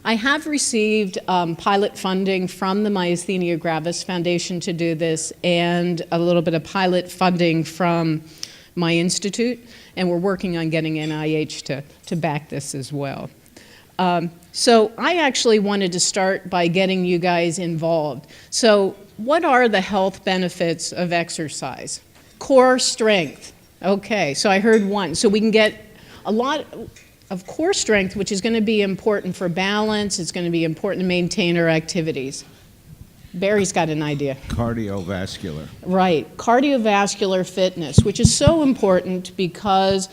I have received pilot funding from the Myasthenia Gravis Foundation to do this, and a little bit of pilot funding from my institute, and we're working on getting NIH to back this as well. So I actually wanted to start by getting you guys involved. So what are the health benefits of exercise? Core strength. Okay, so I heard one. So we can get a lot of core strength, which is going to be important for balance. It's going to be important to maintain our activities. Barry's got an idea. Cardiovascular. Right, cardiovascular fitness, which is so important because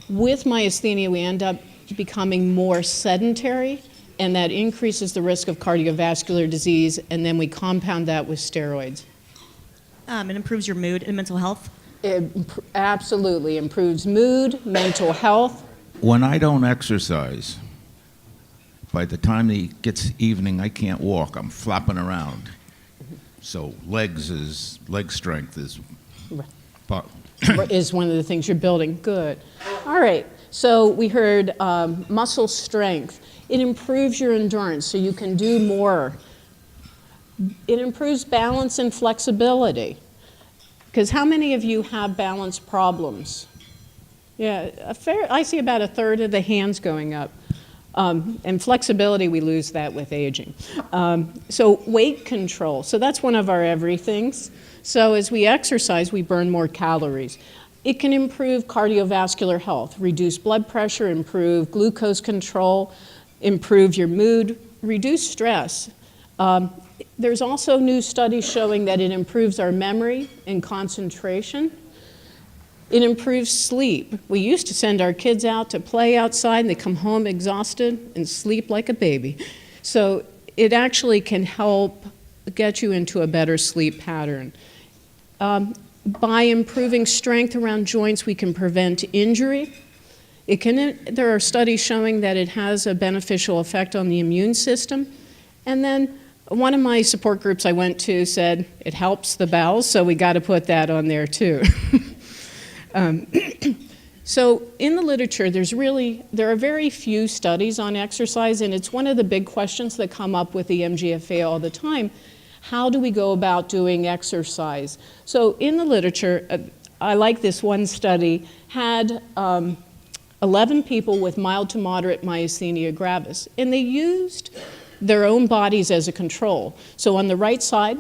with myasthenia we end up becoming more sedentary, and that increases the risk of cardiovascular disease, and then we compound that with steroids. It improves your mood and mental health? It absolutely improves mood, mental health. When I don't exercise, by the time it gets evening, I can't walk. I'm flopping around. So leg strength is is one of the things you're building. Good. All right. So we heard muscle strength. It improves your endurance, so you can do more. It improves balance and flexibility. Because how many of you have balance problems? Yeah, I see about a third of the hands going up. And flexibility, we lose that with aging. So weight control, so that's one of our everythings. So as we exercise, we burn more calories. It can improve cardiovascular health, reduce blood pressure, improve glucose control, improve your mood, reduce stress. There's also new studies showing that it improves our memory and concentration. It improves sleep. We used to send our kids out to play outside and they come home exhausted and sleep like a baby. So it actually can help get you into a better sleep pattern. By improving strength around joints, we can prevent injury. There are studies showing that it has a beneficial effect on the immune system. And then one of my support groups I went to said it helps the bowels, so we got to put that on there too. So in the literature, there are very few studies on exercise, and it's one of the big questions that come up with the MGFA all the time. How do we go about doing exercise? So in the literature, I like this one study, had 11 people with mild to moderate myasthenia gravis, and they used their own bodies as a control. So on the right side,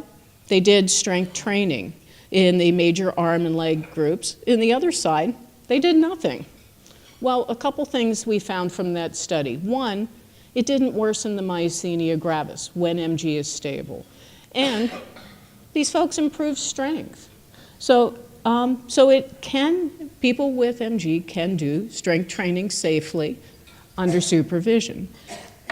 they did strength training in the major arm and leg groups. In the other side, they did nothing. Well, a couple things we found from that study. One, it didn't worsen the myasthenia gravis when MG is stable. And these folks improved strength. So people with MG can do strength training safely under supervision.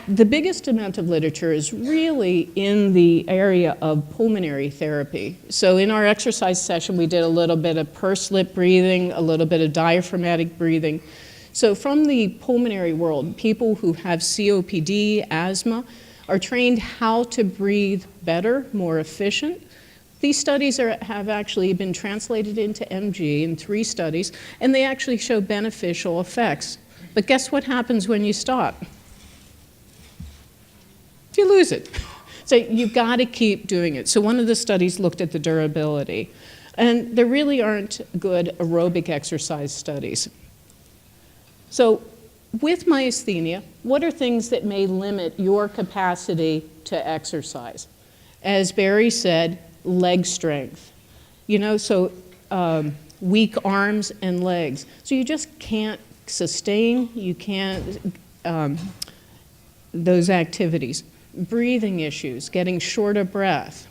The biggest amount of literature is really in the area of pulmonary therapy. So in our exercise session, we did a little bit of pursed lip breathing, a little bit of diaphragmatic breathing. So from the pulmonary world, people who have COPD, asthma, are trained how to breathe better, more efficient. These studies have actually been translated into MG in 3 studies, and they actually show beneficial effects. But guess what happens when you stop? You lose it. So you've got to keep doing it. So one of the studies looked at the durability. And there really aren't good aerobic exercise studies. So with myasthenia, what are things that may limit your capacity to exercise? As Barry said, leg strength. Weak arms and legs. So you just can't sustain, those activities. Breathing issues, getting short of breath,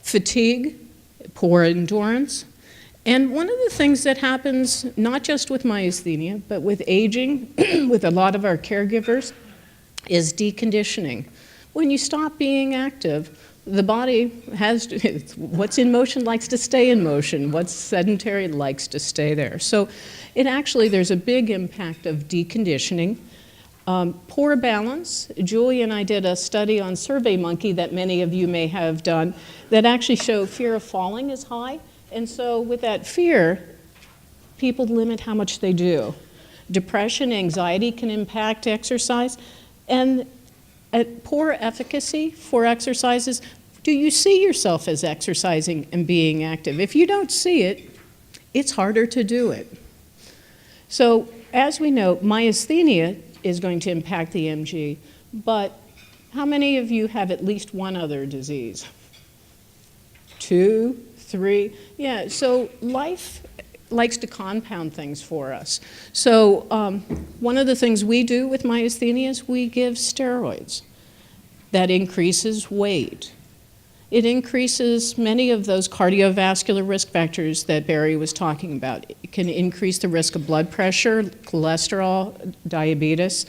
fatigue, poor endurance. And one of the things that happens, not just with myasthenia, but with aging, with a lot of our caregivers, is deconditioning. When you stop being active, the body what's in motion likes to stay in motion. What's sedentary likes to stay there. So there's a big impact of deconditioning. Poor balance. Julie and I did a study on SurveyMonkey that many of you may have done that actually showed fear of falling is high. And so with that fear, people limit how much they do. Depression, anxiety can impact exercise. And poor efficacy for exercises. Do you see yourself as exercising and being active? If you don't see it, it's harder to do it. So as we know, myasthenia is going to impact the MG, but how many of you have at least one other disease? 2, 3, yeah, so life likes to compound things for us. So one of the things we do with myasthenia is we give steroids. That increases weight. It increases many of those cardiovascular risk factors that Barry was talking about. It can increase the risk of blood pressure, cholesterol, diabetes.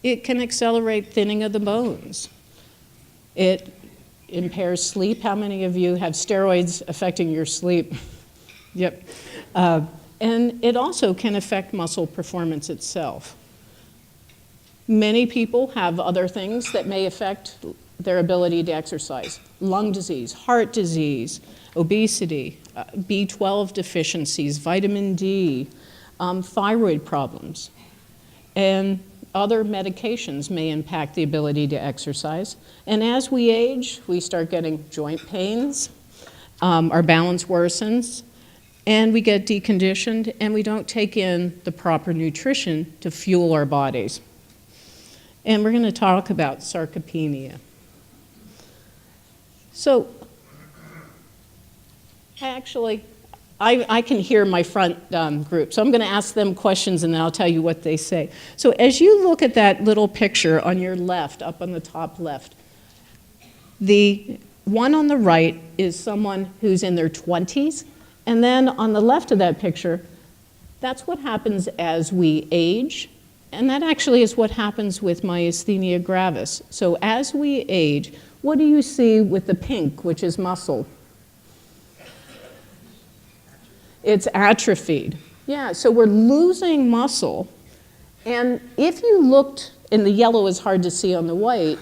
It can accelerate thinning of the bones. It impairs sleep. How many of you have steroids affecting your sleep? Yep. And it also can affect muscle performance itself. Many people have other things that may affect their ability to exercise. Lung disease, heart disease, obesity, B12 deficiencies, vitamin D, thyroid problems. And other medications may impact the ability to exercise. And as we age, we start getting joint pains, our balance worsens, and we get deconditioned, and we don't take in the proper nutrition to fuel our bodies. And we're going to talk about sarcopenia. So, I can hear my front group, so I'm going to ask them questions and then I'll tell you what they say. So as you look at that little picture on your left, up on the top left, the one on the right is someone who's in their 20s, and then on the left of that picture, that's what happens as we age, and that actually is what happens with myasthenia gravis. So as we age, what do you see with the pink, which is muscle? It's atrophied. Yeah, so we're losing muscle. And if you looked, and the yellow is hard to see on the white,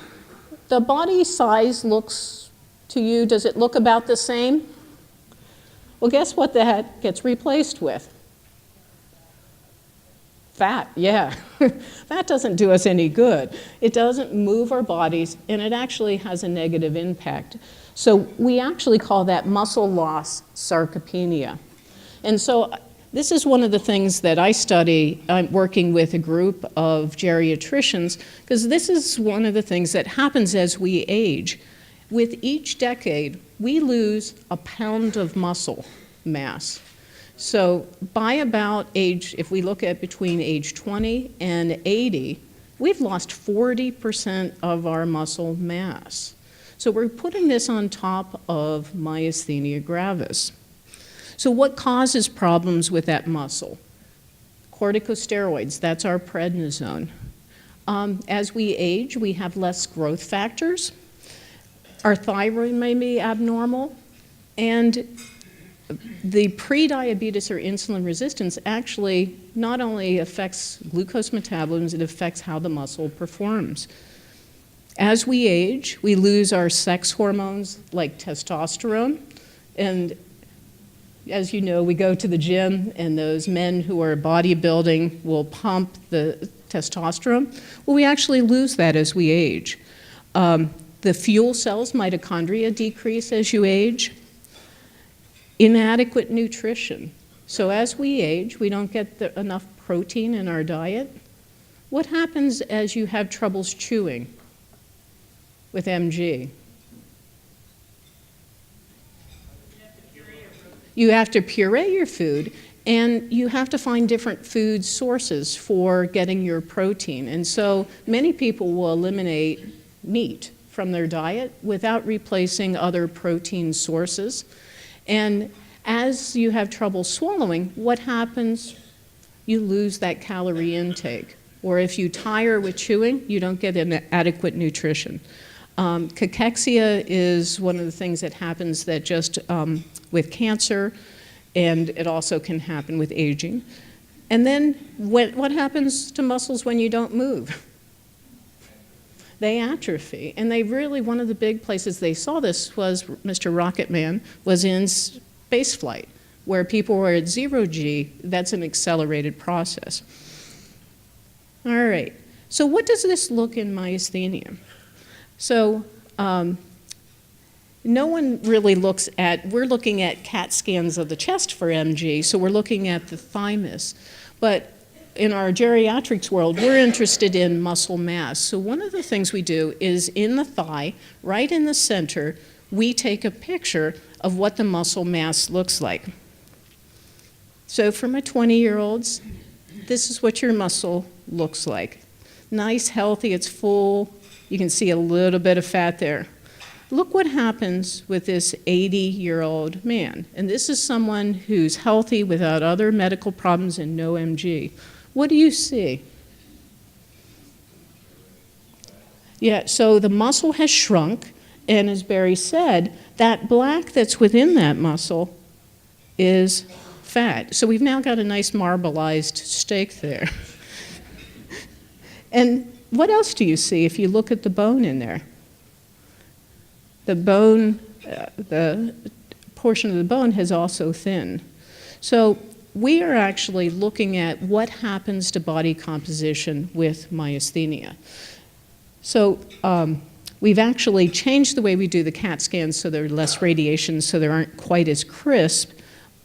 the body size looks to you, does it look about the same? Well, guess what that gets replaced with? Fat, yeah. That doesn't do us any good. It doesn't move our bodies, and it actually has a negative impact. So we actually call that muscle loss sarcopenia. And so this is one of the things that I study. I'm working with a group of geriatricians, because this is one of the things that happens as we age. With each decade, we lose a pound of muscle mass. So by about age, if we look at between age 20 and 80, we've lost 40% of our muscle mass. So we're putting this on top of myasthenia gravis. So what causes problems with that muscle? Corticosteroids, that's our prednisone. As we age, we have less growth factors. Our thyroid may be abnormal, and the pre-diabetes or insulin resistance actually not only affects glucose metabolism, it affects how the muscle performs. As we age, we lose our sex hormones like testosterone, and as you know, we go to the gym and those men who are bodybuilding will pump the testosterone. Well, we actually lose that as we age. The fuel cells, mitochondria, decrease as you age. Inadequate nutrition. So as we age, we don't get enough protein in our diet. What happens as you have troubles chewing with MG? You have to puree your food, and you have to find different food sources for getting your protein. And so many people will eliminate meat from their diet without replacing other protein sources. And as you have trouble swallowing, what happens? You lose that calorie intake. Or if you tire with chewing, you don't get an adequate nutrition. Cachexia is one of the things that happens that just with cancer, and it also can happen with aging. And then what happens to muscles when you don't move? They atrophy, and they really, one of the big places they saw this was Mr. Rocketman was in space flight, where people were at 0 G. That's an accelerated process. All right, So what does this look in myasthenia? So no one really looks at, we're looking at CAT scans of the chest for MG, so we're looking at the thymus. But in our geriatrics world, we're interested in muscle mass. So one of the things we do is in the thigh, right in the center, we take a picture of what the muscle mass looks like. So for my 20-year-olds, this is what your muscle looks like. Nice, healthy, it's full. You can see a little bit of fat there. Look what happens with this 80-year-old man. And this is someone who's healthy without other medical problems and no MG. What do you see? Yeah, so the muscle has shrunk, and as Barry said, that black that's within that muscle is fat. So we've now got a nice marbleized steak there. And what else do you see if you look at the bone in there? The bone, the portion of the bone has also thinned. So we are actually looking at what happens to body composition with myasthenia. So we've actually changed the way we do the CAT scans so there are less radiation, so they aren't quite as crisp.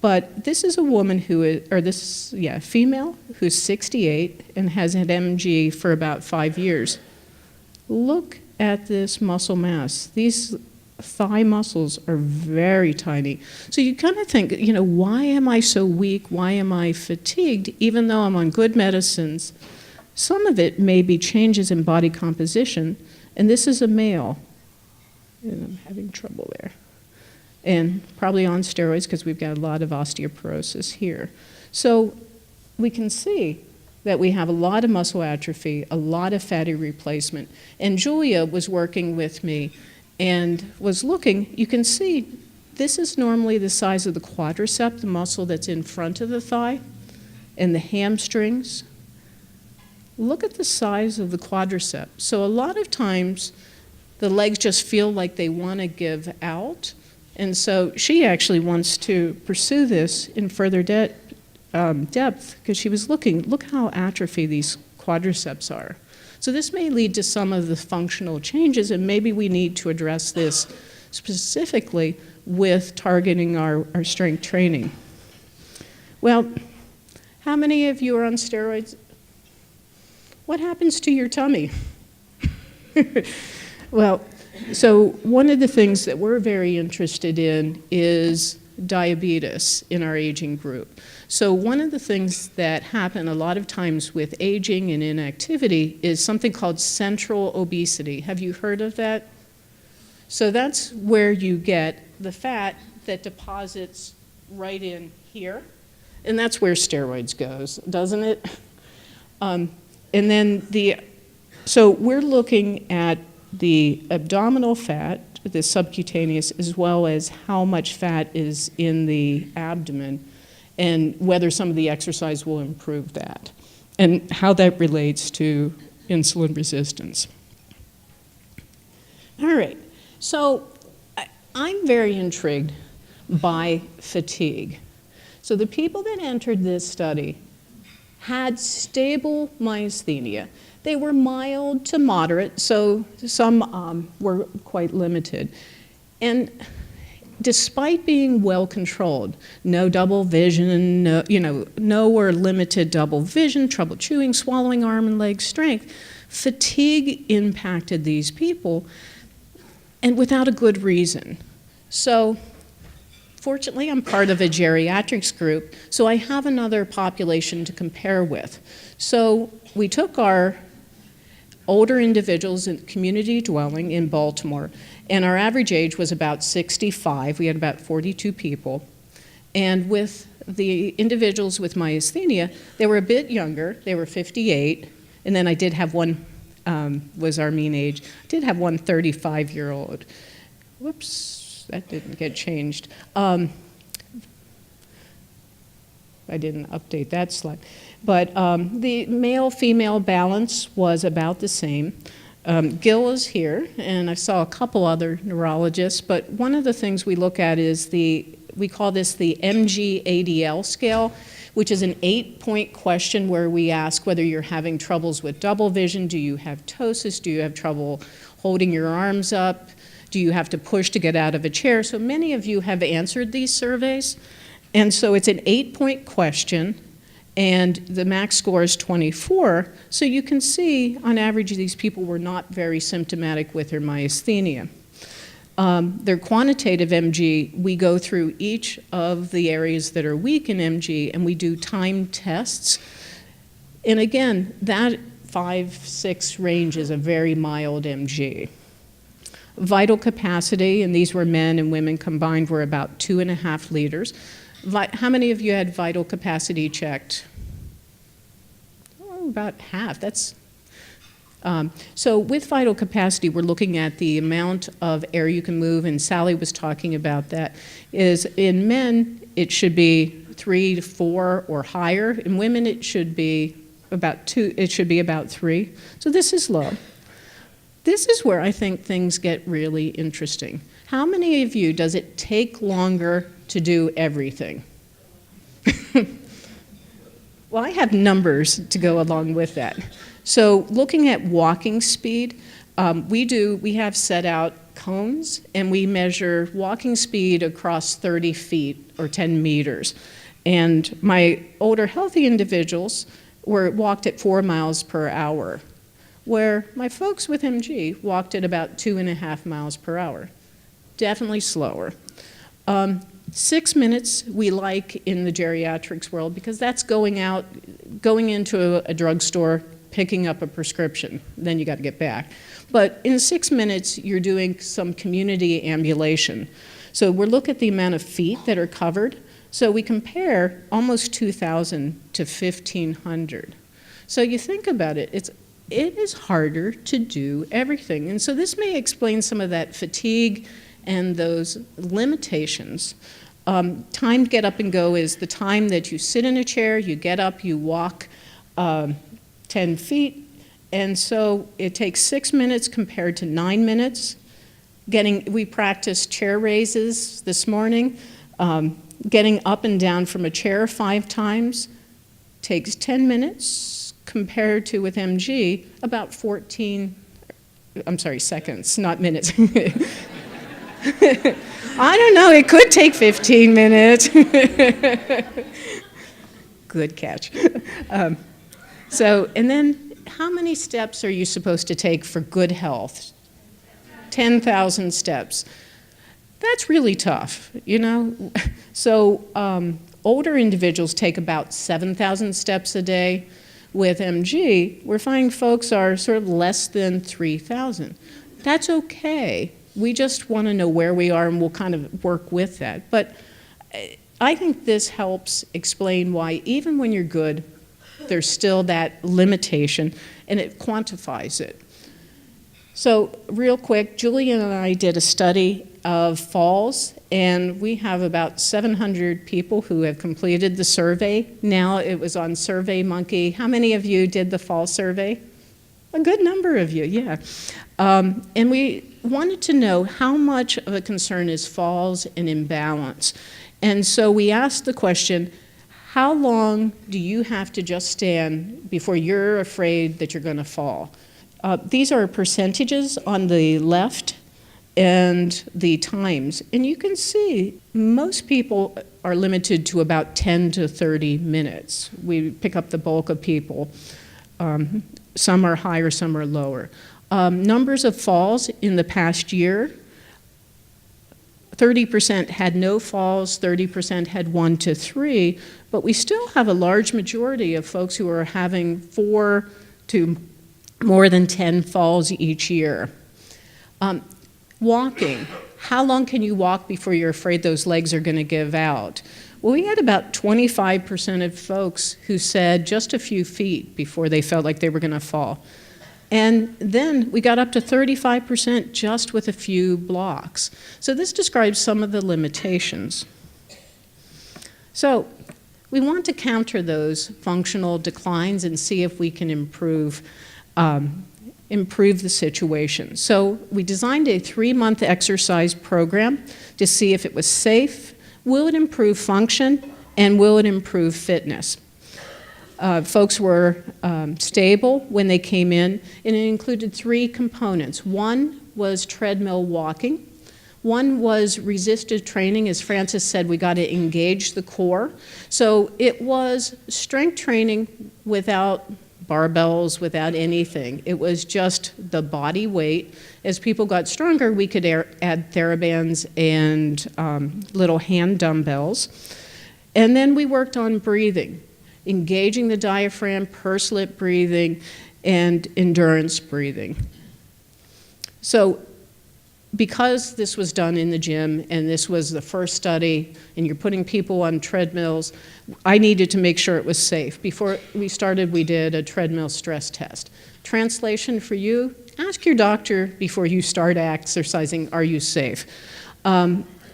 But this is a woman who is, or this, yeah, female who's 68 and has had MG for about 5 years. Look at this muscle mass. These thigh muscles are very tiny. So you kind of think, you know, why am I so weak? Why am I fatigued? Even though I'm on good medicines, some of it may be changes in body composition. And this is a male. And I'm having trouble there. And probably on steroids because we've got a lot of osteoporosis here. So we can see that we have a lot of muscle atrophy, a lot of fatty replacement. And Julia was working with me and was looking. You can see this is normally the size of the quadricep, the muscle that's in front of the thigh, and the hamstrings. Look at the size of the quadricep. So a lot of times the legs just feel like they want to give out. And so she actually wants to pursue this in further depth because she was looking, look how atrophy these quadriceps are. So this may lead to some of the functional changes, and maybe we need to address this specifically with targeting our strength training. Well, how many of you are on steroids? What happens to your tummy? Well, so one of the things that we're very interested in is diabetes in our aging group. So one of the things that happen a lot of times with aging and inactivity is something called central obesity. Have you heard of that? So that's where you get the fat that deposits right in here, and that's where steroids goes, doesn't it? And then so we're looking at the abdominal fat, the subcutaneous, as well as how much fat is in the abdomen and whether some of the exercise will improve that and how that relates to insulin resistance. All right, so I'm very intrigued by fatigue. So the people that entered this study had stable myasthenia. They were mild to moderate, so some were quite limited. And despite being well controlled, no double vision, no or limited double vision, trouble chewing, swallowing, arm and leg strength, fatigue impacted these people, and without a good reason. So fortunately, I'm part of a geriatrics group, so I have another population to compare with. So we took our older individuals in community dwelling in Baltimore, and our average age was about 65. We had about 42 people. And with the individuals with myasthenia, they were a bit younger. They were 58, and then I did have one, was our mean age. I did have one 35-year-old. Whoops, that didn't get changed. I didn't update that slide. But the male-female balance was about the same. Gil is here, and I saw a couple other neurologists, but one of the things we look at is we call this the MG Adl scale, which is an 8-point question where we ask whether you're having troubles with double vision, do you have ptosis, do you have trouble holding your arms up, do you have to push to get out of a chair? So many of you have answered these surveys. And so it's an 8-point question, and the max score is 24. So you can see, on average, these people were not very symptomatic with their myasthenia. Their quantitative MG, we go through each of the areas that are weak in MG, and we do time tests. And again, that 5-6 range is a very mild MG. Vital capacity, and these were men and women combined, were about 2.5 liters. How many of you had vital capacity checked? Oh, about half. That's so with vital capacity, we're looking at the amount of air you can move, and Sally was talking about that. Is in men, it should be 3 to 4 or higher. In women, it should be about 2. It should be about 3. So this is low. This is where I think things get really interesting. How many of you does it take longer to do everything? Well, I have numbers to go along with that. So looking at walking speed, we have set out cones, and we measure walking speed across 30 feet or 10 meters. And my older healthy individuals walked at 4 miles per hour, where my folks with MG walked at about 2.5 miles per hour. Definitely slower. 6 minutes we like in the geriatrics world because that's going into a drugstore, picking up a prescription, then you got to get back. But in 6 minutes, you're doing some community ambulation. So we're looking at the amount of feet that are covered. So we compare almost 2,000 to 1,500. So you think about it, it is harder to do everything. And so this may explain some of that fatigue and those limitations. Time to get up and go is the time that you sit in a chair, you get up, you walk 10 feet, and so it takes 6 minutes compared to 9 minutes. We practiced chair raises this morning. Getting up and down from a chair 5 times takes 10 minutes compared to, with MG, about seconds, not minutes. I don't know, it could take 15 minutes. Good catch. And then how many steps are you supposed to take for good health? 10,000 steps. That's really tough, you know? So older individuals take about 7,000 steps a day. With MG, we're finding folks are sort of less than 3,000. That's okay. We just want to know where we are, and we'll kind of work with that. But I think this helps explain why even when you're good, there's still that limitation, and it quantifies it. So real quick, Julian and I did a study of falls, and we have about 700 people who have completed the survey. Now it was on SurveyMonkey. How many of you did the fall survey? A good number of you, yeah. And we wanted to know how much of a concern is falls and imbalance. And so we asked the question, how long do you have to just stand before you're afraid that you're going to fall? These are percentages on the left and the times. And you can see most people are limited to about 10 to 30 minutes. We pick up the bulk of people. Some are higher, some are lower. Numbers of falls in the past year, 30% had no falls, 30% had 1 to 3, but we still have a large majority of folks who are having 4 to more than 10 falls each year. Walking, how long can you walk before you're afraid those legs are going to give out? Well, we had about 25% of folks who said just a few feet before they felt like they were going to fall. And then we got up to 35% just with a few blocks. So this describes some of the limitations. So we want to counter those functional declines and see if we can improve the situation. So we designed a 3-month exercise program to see if it was safe, will it improve function, And will it improve fitness? Folks were stable when they came in, and it included 3 components. One was treadmill walking. One was resisted training. As Francis said, we got to engage the core. So it was strength training without barbells, without anything. It was just the body weight. As people got stronger, we could add TheraBands and little hand dumbbells. And then we worked on breathing, engaging the diaphragm, pursed lip breathing, and endurance breathing. So because this was done in the gym and this was the first study and you're putting people on treadmills, I needed to make sure it was safe. Before we started, we did a treadmill stress test. Translation for you, ask your doctor before you start exercising, are you safe?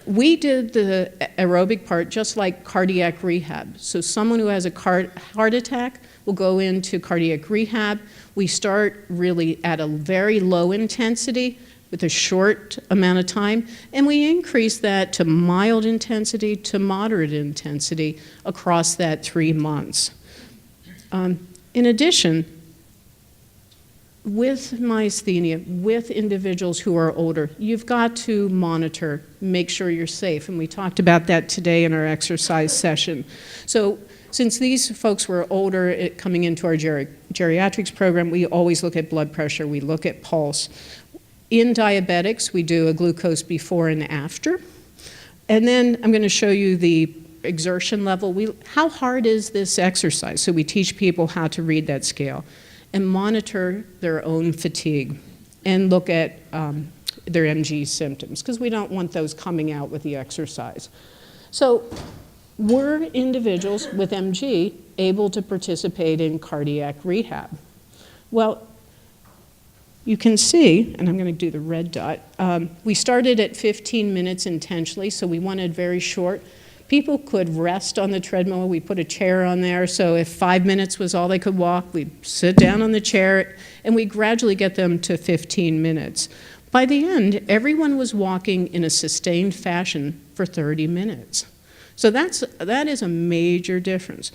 We did the aerobic part just like cardiac rehab. So someone who has a heart attack will go into cardiac rehab. We start really at a very low intensity with a short amount of time, and we increase that to mild intensity to moderate intensity across that 3 months. In addition, with myasthenia, with individuals who are older, you've got to monitor, make sure you're safe, and we talked about that today in our exercise session. So since these folks were older coming into our geriatrics program, we always look at blood pressure, we look at pulse. In diabetics, we do a glucose before and after. And then I'm going to show you the exertion level. How hard is this exercise? So we teach people how to read that scale and monitor their own fatigue and look at their MG symptoms, because we don't want those coming out with the exercise. So were individuals with MG able to participate in cardiac rehab? Well, you can see, and I'm going to do the red dot, we started at 15 minutes intentionally, so we wanted very short. People could rest on the treadmill. We put a chair on there, so if 5 minutes was all they could walk, we'd sit down on the chair, and we gradually get them to 15 minutes. By the end, everyone was walking in a sustained fashion for 30 minutes. So that is a major difference.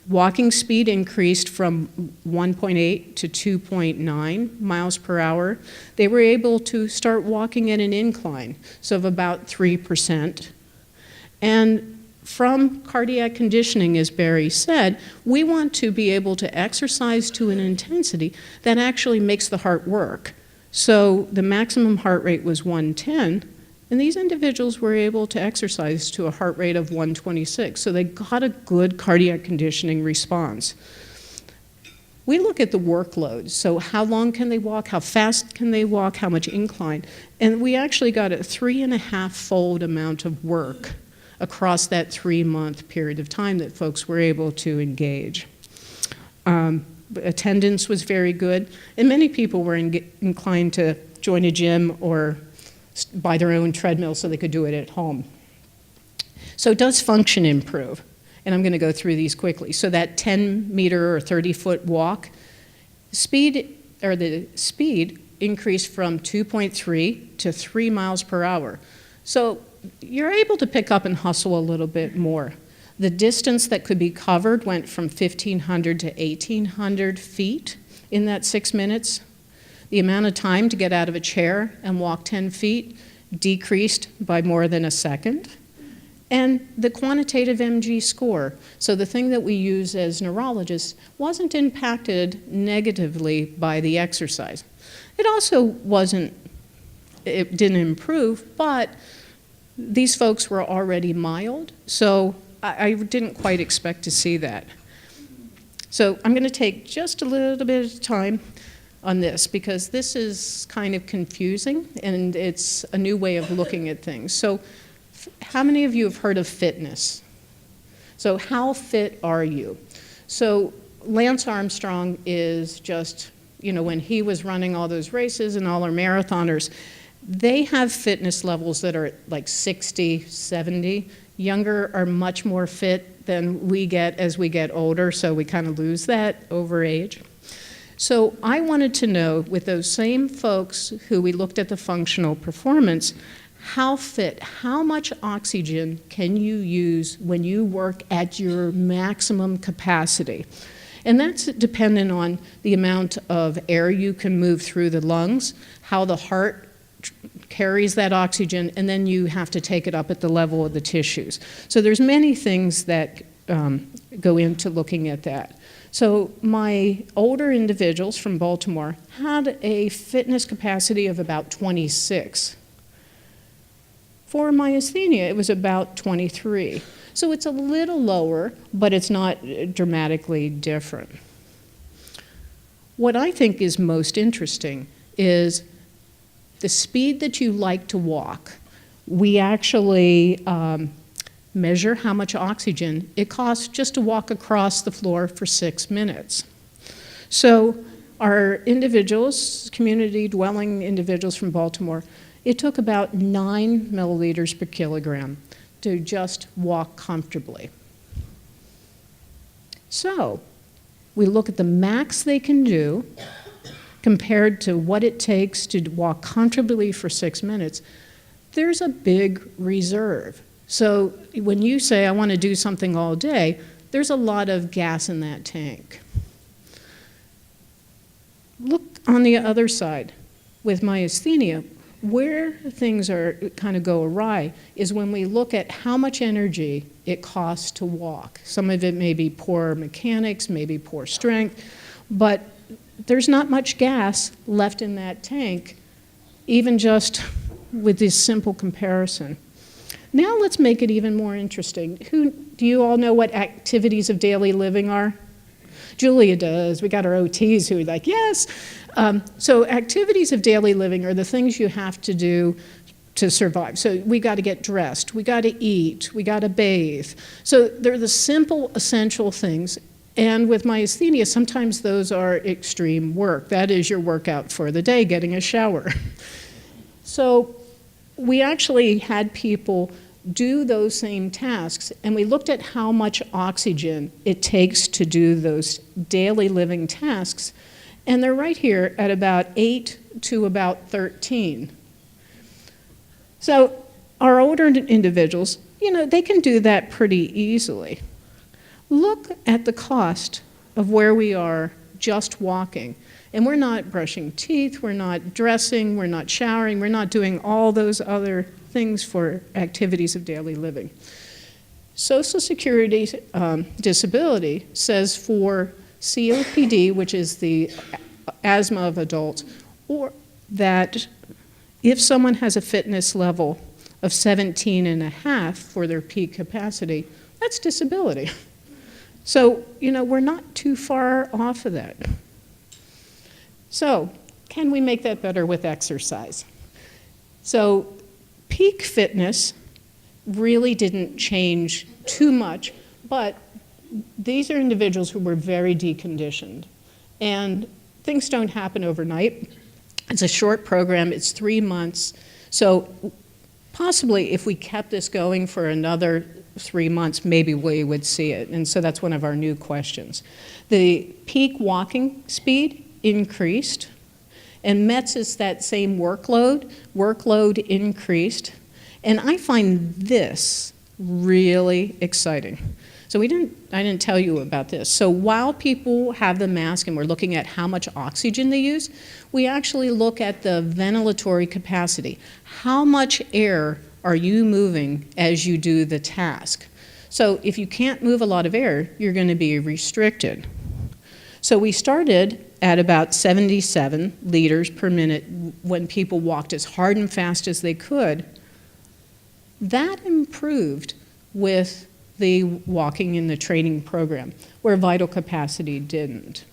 Walking speed increased from 1.8 to 2.9 miles per hour. They were able to start walking at an incline, so of about 3%. And from cardiac conditioning, as Barry said, we want to be able to exercise to an intensity that actually makes the heart work. So the maximum heart rate was 110, and these individuals were able to exercise to a heart rate of 126, so they got a good cardiac conditioning response. We look at the workload, so how long can they walk, how fast can they walk, how much incline, and we actually got a 3.5-fold amount of work across that 3-month period of time that folks were able to engage. Attendance was very good, and many people were inclined to join a gym or buy their own treadmill so they could do it at home. So does function improve? And I'm going to go through these quickly. So that 10-meter or 30-foot walk, the speed increased from 2.3 to 3 miles per hour. So you're able to pick up and hustle a little bit more. The distance that could be covered went from 1,500 to 1,800 feet in that 6 minutes. The amount of time to get out of a chair and walk 10 feet decreased by more than a second. And the quantitative MG score, so the thing that we use as neurologists, wasn't impacted negatively by the exercise. It also it didn't improve, but these folks were already mild, so I didn't quite expect to see that. So I'm going to take just a little bit of time on this, because this is kind of confusing, and it's a new way of looking at things. So how many of you have heard of fitness? So how fit are you? So Lance Armstrong is just, when he was running all those races and all our marathoners, they have fitness levels that are like 60, 70. Younger are much more fit than we get as we get older, so we kind of lose that over age. So I wanted to know, with those same folks who we looked at the functional performance, how much oxygen can you use when you work at your maximum capacity? And that's dependent on the amount of air you can move through the lungs, how the heart carries that oxygen, and then you have to take it up at the level of the tissues. So there's many things that go into looking at that. So my older individuals from Baltimore had a fitness capacity of about 26. For myasthenia, it was about 23. So it's a little lower, but it's not dramatically different. What I think is most interesting is the speed that you like to walk. We actually measure how much oxygen it costs just to walk across the floor for 6 minutes. So our individuals, community dwelling individuals from Baltimore, it took about 9 milliliters per kilogram to just walk comfortably. So we look at the max they can do compared to what it takes to walk comfortably for 6 minutes. There's a big reserve. So when you say, I want to do something all day, there's a lot of gas in that tank. Look on the other side. With myasthenia, where things are kind of go awry is when we look at how much energy it costs to walk. Some of it may be poor mechanics, maybe poor strength, but there's not much gas left in that tank, even just with this simple comparison. Now let's make it even more interesting. Do you all know what activities of daily living are? Julia does. We got our OTs who are like, yes. So activities of daily living are the things you have to do to survive. So we got to get dressed, we got to eat, we got to bathe. So they're the simple, essential things. And with myasthenia, sometimes those are extreme work. That is your workout for the day, getting a shower. So we actually had people do those same tasks, and we looked at how much oxygen it takes to do those daily living tasks, and they're right here at about 8 to about 13. So our older individuals, they can do that pretty easily. Look at the cost of where we are just walking. And we're not brushing teeth, we're not dressing, we're not showering, we're not doing all those other things for activities of daily living. Social Security disability says for COPD, which is the asthma of adults, or that if someone has a fitness level of 17.5 for their peak capacity, that's disability. So, we're not too far off of that. So, can we make that better with exercise? So, peak fitness really didn't change too much, but these are individuals who were very deconditioned. And things don't happen overnight. It's a short program, it's 3 months. So possibly if we kept this going for another 3 months, maybe we would see it. And so that's one of our new questions. The peak walking speed increased, and METS is that same workload increased. And I find this really exciting. So I didn't tell you about this. So while people have the mask and we're looking at how much oxygen they use, we actually look at the ventilatory capacity. How much air are you moving as you do the task? So if you can't move a lot of air, you're going to be restricted. So we started at about 77 liters per minute when people walked as hard and fast as they could. That improved with the walking in the training program, where vital capacity didn't.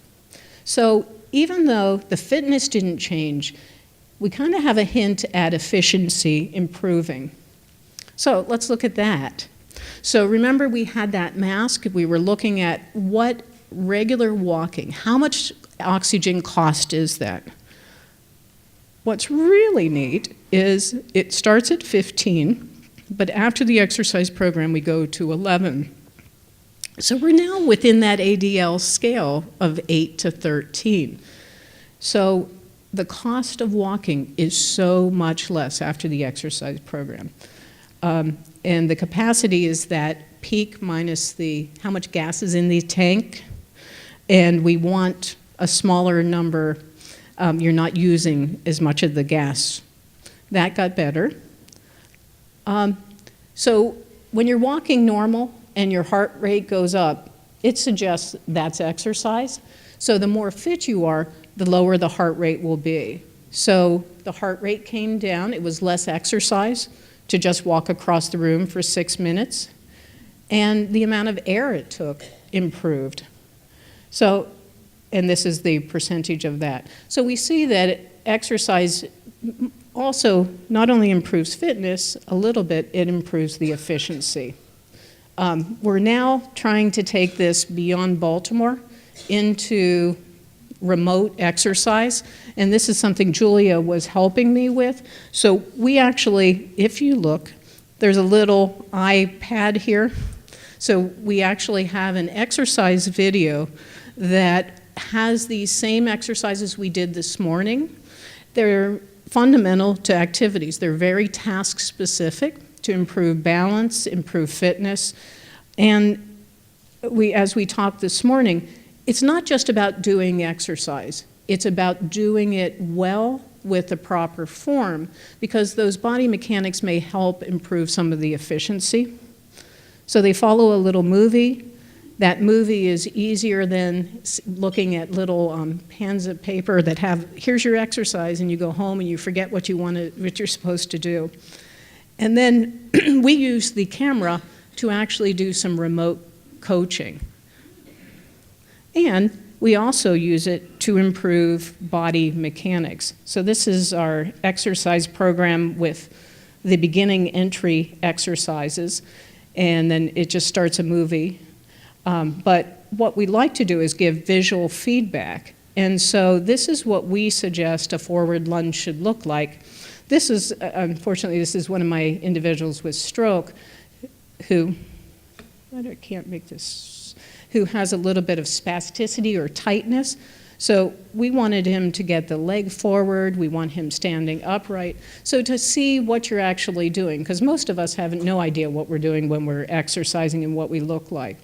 So even though the fitness didn't change, we kind of have a hint at efficiency improving. So let's look at that. So remember we had that mask, we were looking at what regular walking, how much oxygen cost is that? What's really neat is it starts at 15, but after the exercise program, we go to 11. So we're now within that ADL scale of 8 to 13. So the cost of walking is so much less after the exercise program. And the capacity is that peak minus how much gas is in the tank, and we want a smaller number. You're not using as much of the gas. That got better. So when you're walking normal and your heart rate goes up, it suggests that's exercise. So the more fit you are, the lower the heart rate will be. So the heart rate came down. It was less exercise to just walk across the room for 6 minutes. And the amount of air it took improved. So, and this is the percentage of that. So we see that exercise also not only improves fitness a little bit, it improves the efficiency. We're now trying to take this beyond Baltimore into remote exercise, and this is something Julia was helping me with. So we actually, if you look, there's a little iPad here. So we actually have an exercise video that has these same exercises we did this morning. They're fundamental to activities. They're very task specific to improve balance, improve fitness. And as we talked this morning, it's not just about doing exercise. It's about doing it well with the proper form, because those body mechanics may help improve some of the efficiency. So they follow a little movie. That movie is easier than looking at little pans of paper that have, here's your exercise, and you go home and you forget what you're supposed to do. And then we use the camera to actually do some remote coaching. And we also use it to improve body mechanics. So this is our exercise program with the beginning entry exercises, and then it just starts a movie. But what we like to do is give visual feedback. And so this is what we suggest a forward lunge should look like. This is, unfortunately, this is one of my individuals with stroke who, I can't make this, who has a little bit of spasticity or tightness. So we wanted him to get the leg forward. We want him standing upright. So to see what you're actually doing, because most of us have no idea what we're doing when we're exercising and what we look like.